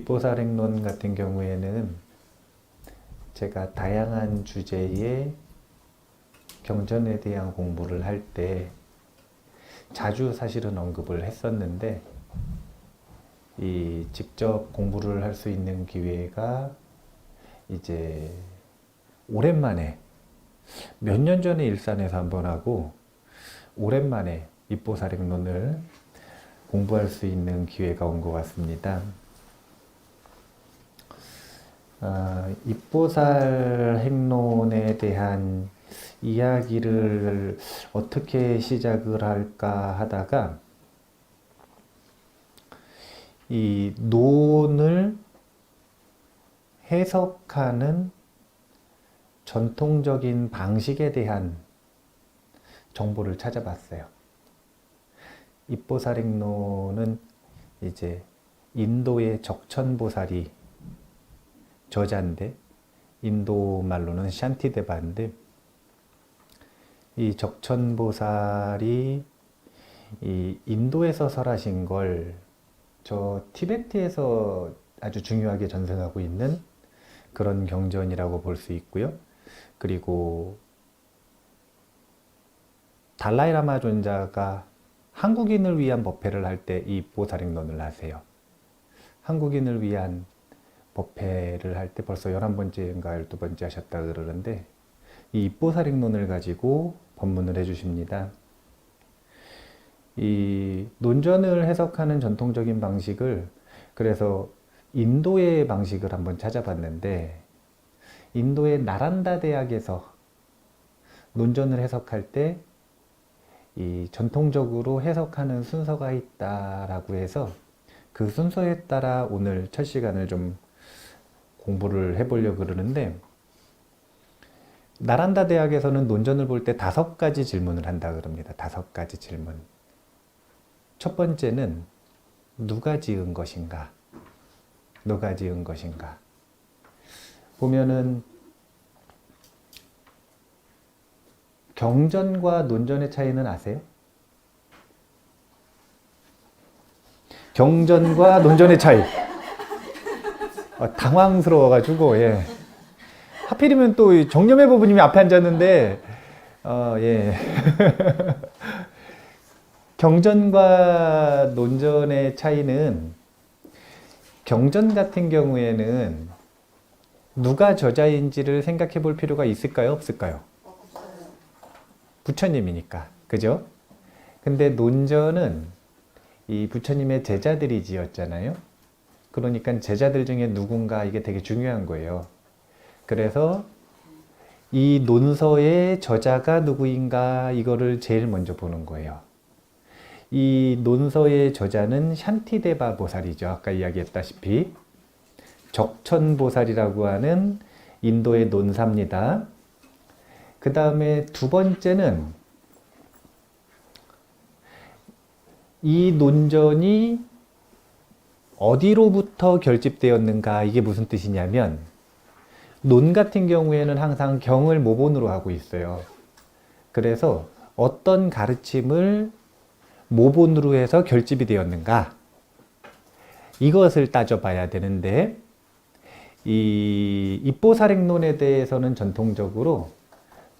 입보살행론 같은 경우에는 제가 다양한 주제의 경전에 대한 공부를 할 때 자주 사실은 언급을 했었는데 이 직접 공부를 할 수 있는 기회가 이제 오랜만에 몇 년 전에 일산에서 한번 하고 오랜만에 입보살행론을 공부할 수 있는 기회가 온 것 같습니다. 입보살행론에 대한 이야기를 어떻게 시작을 할까 하다가 이 논을 해석하는 전통적인 방식에 대한 정보를 찾아봤어요. 입보살행론은 이제 인도의 적천보살이 저자인데 인도 말로는 샨티데바인데 이 적천보살이 이 인도에서 설하신 걸 저 티베트에서 아주 중요하게 전승하고 있는 그런 경전이라고 볼 수 있고요. 그리고 달라이라마 존자가 한국인을 위한 법회를 할 때 이 보살행론을 하세요. 한국인을 위한 법회를 할 때 벌써 11번째인가 12번째 하셨다 그러는데 이 입보살행론을 가지고 법문을 해주십니다. 이 논전을 해석하는 전통적인 방식을 그래서 인도의 방식을 한번 찾아봤는데 인도의 나란다 대학에서 논전을 해석할 때 이 전통적으로 해석하는 순서가 있다라고 해서 그 순서에 따라 오늘 첫 시간을 좀 공부를 해보려고 그러는데 나란다 대학에서는 논전을 볼 때 5가지 질문을 한다 그럽니다. 5가지 질문. 첫 번째는 누가 지은 것인가? 누가 지은 것인가? 보면은 경전과 논전의 차이는 아세요? 경전과 논전의 차이. 당황스러워가지고, 예. 하필이면 또 정념회 부부님이 앞에 앉았는데, 예. 경전과 논전의 차이는 경전 같은 경우에는 누가 저자인지를 생각해 볼 필요가 있을까요? 없을까요? 부처님이니까. 그죠? 근데 논전은 이 부처님의 제자들이 지었잖아요. 그러니까 제자들 중에 누군가 이게 되게 중요한 거예요. 그래서 이 논서의 저자가 누구인가 이거를 제일 먼저 보는 거예요. 이 논서의 저자는 샨티데바 보살이죠. 아까 이야기했다시피 적천보살이라고 하는 인도의 논사입니다. 그 다음에 두 번째는 이 논전이 어디로부터 결집되었는가 이게 무슨 뜻이냐면 논 같은 경우에는 항상 경을 모본으로 하고 있어요. 그래서 어떤 가르침을 모본으로 해서 결집이 되었는가 이것을 따져봐야 되는데 이 입보살행론에 대해서는 전통적으로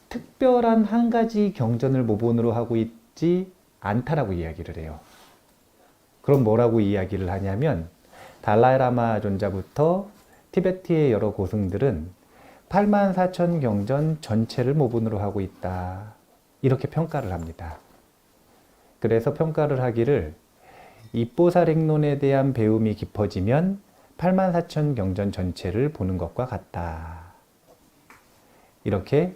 특별한 한 가지 경전을 모본으로 하고 있지 않다라고 이야기를 해요. 그럼 뭐라고 이야기를 하냐면 달라이라마 존자부터 티베트의 여러 고승들은 84,000 경전 전체를 모본으로 하고 있다. 이렇게 평가를 합니다. 그래서 평가를 하기를 입보살행론에 대한 배움이 깊어지면 84,000 경전 전체를 보는 것과 같다. 이렇게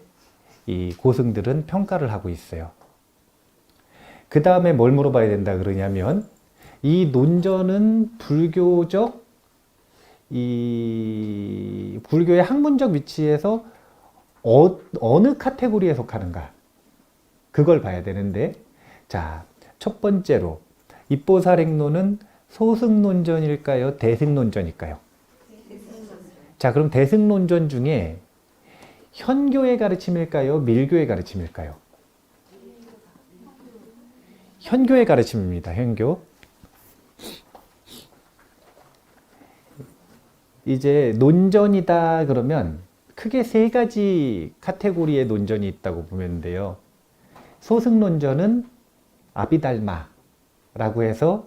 이 고승들은 평가를 하고 있어요. 그 다음에 뭘 물어봐야 된다 그러냐면 이 논전은 불교적 이 불교의 학문적 위치에서 어느 카테고리에 속하는가 그걸 봐야 되는데 자, 첫 번째로 입보살행론은 소승론전일까요? 대승론전일까요? 자, 그럼 대승론전 중에 현교의 가르침일까요? 밀교의 가르침일까요? 현교의 가르침입니다. 현교. 이제 논전이다 그러면 크게 세 가지 카테고리의 논전이 있다고 보면 돼요. 소승논전은 아비달마라고 해서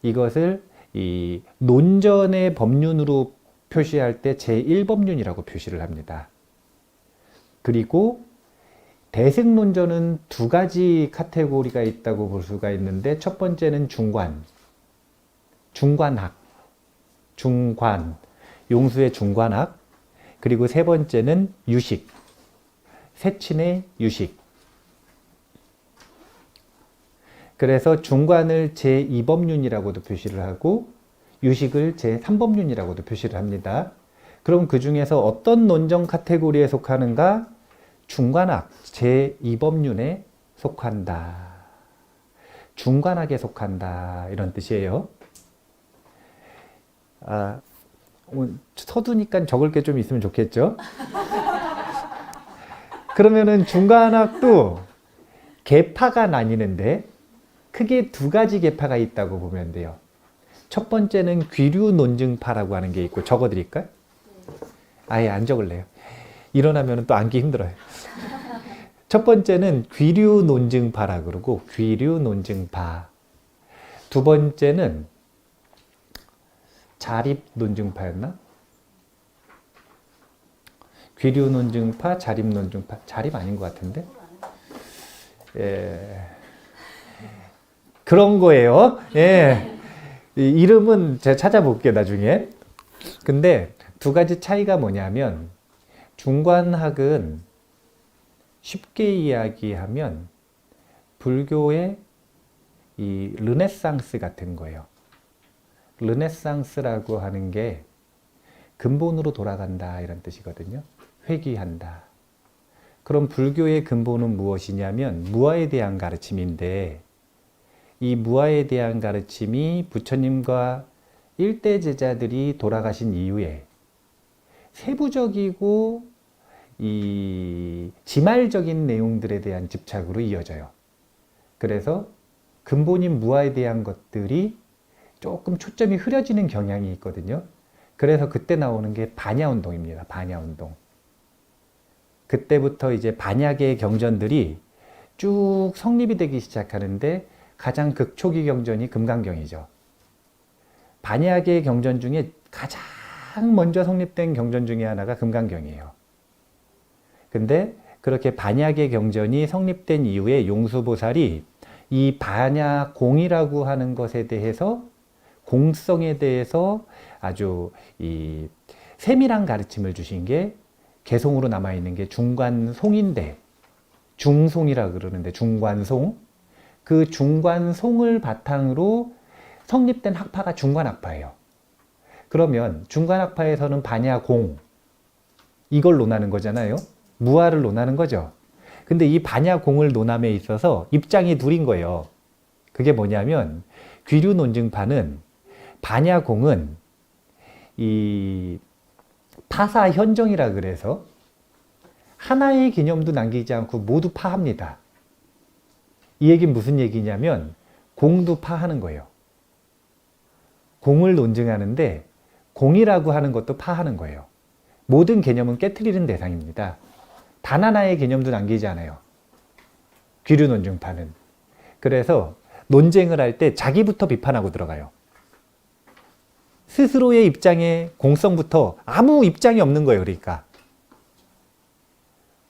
이것을 이 논전의 법륜으로 표시할 때 제1법륜이라고 표시를 합니다. 그리고 대승논전은 두 가지 카테고리가 있다고 볼 수가 있는데, 첫 번째는 중관학, 용수의 중관학, 그리고 세 번째는 유식, 세친의 유식. 그래서 중관을 제2법륜이라고도 표시를 하고 유식을 제3법륜이라고도 표시를 합니다. 그럼 그 중에서 어떤 논정 카테고리에 속하는가? 중관학 제2법륜에 속한다. 중관학에 속한다. 이런 뜻이에요. 서두니까 적을 게 좀 있으면 좋겠죠? 그러면은 중관학도 계파가 나뉘는데 크게 두 가지 계파가 있다고 보면 돼요. 첫 번째는 귀류논증파라고 하는 게 있고, 적어드릴까요? 아예 안 적을래요. 일어나면 또 앉기 힘들어요. 첫 번째는 귀류논증파라 그러고, 귀류논증파. 두 번째는 자립논증파였나? 귀류논증파, 자립논증파. 자립 아닌 것 같은데? 예. 그런 거예요. 예. 이름은 제가 찾아볼게요, 나중에. 근데 두 가지 차이가 뭐냐면, 중관학은 쉽게 이야기하면 불교의 이 르네상스 같은 거예요. 르네상스라고 하는 게 근본으로 돌아간다 이런 뜻이거든요. 회귀한다. 그럼 불교의 근본은 무엇이냐면 무아에 대한 가르침인데, 이 무아에 대한 가르침이 부처님과 일대 제자들이 돌아가신 이후에 세부적이고 이 지말적인 내용들에 대한 집착으로 이어져요. 그래서 근본인 무아에 대한 것들이 조금 초점이 흐려지는 경향이 있거든요. 그래서 그때 나오는 게 반야운동입니다. 반야운동. 그때부터 이제 반야계의 경전들이 쭉 성립이 되기 시작하는데, 가장 극초기 경전이 금강경이죠. 반야계의 경전 중에 가장 먼저 성립된 경전 중에 하나가 금강경이에요. 근데 그렇게 반야계 경전이 성립된 이후에 용수보살이 이 반야공이라고 하는 것에 대해서, 공성에 대해서 아주 이 세밀한 가르침을 주신 게 개송으로 남아있는 게 중관송인데, 중송이라 그러는데 중관송, 그 중관송을 바탕으로 성립된 학파가 중관학파예요. 그러면 중관학파에서는 반야공, 이걸 논하는 거잖아요. 무아를 논하는 거죠. 근데 이 반야공을 논함에 있어서 입장이 둘인 거예요. 그게 뭐냐면, 귀류논증파는 반야공은 이 파사현정이라 그래서 하나의 개념도 남기지 않고 모두 파합니다. 이 얘기는 무슨 얘기냐면 공도 파하는 거예요. 공을 논증하는데 공이라고 하는 것도 파하는 거예요. 모든 개념은 깨트리는 대상입니다. 단 하나의 개념도 남기지 않아요. 귀류논증파는. 그래서 논쟁을 할 때 자기부터 비판하고 들어가요. 스스로의 입장에 공성부터 아무 입장이 없는 거예요. 그러니까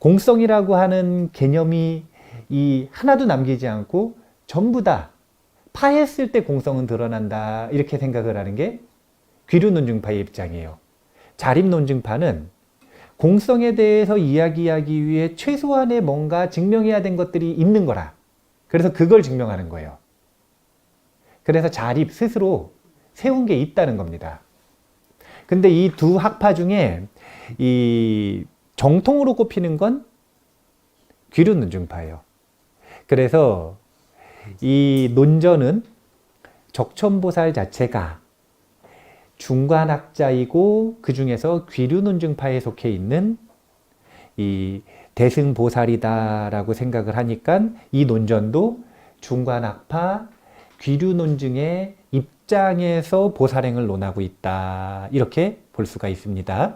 공성이라고 하는 개념이 이 하나도 남기지 않고 전부 다 파했을 때 공성은 드러난다, 이렇게 생각을 하는 게 귀류논증파의 입장이에요. 자립논증파는 공성에 대해서 이야기하기 위해 최소한의 뭔가 증명해야 된 것들이 있는 거라. 그래서 그걸 증명하는 거예요. 그래서 자립 스스로 세운 게 있다는 겁니다. 근데 이 두 학파 중에 이 정통으로 꼽히는 건 귀류논증파예요. 그래서 이 논전은 적천보살 자체가 중관학자이고, 그 중에서 귀류논증파에 속해 있는 이 대승보살이다라고 생각을 하니까 이 논전도 중관학파 귀류논증의 입장에서 보살행을 논하고 있다. 이렇게 볼 수가 있습니다.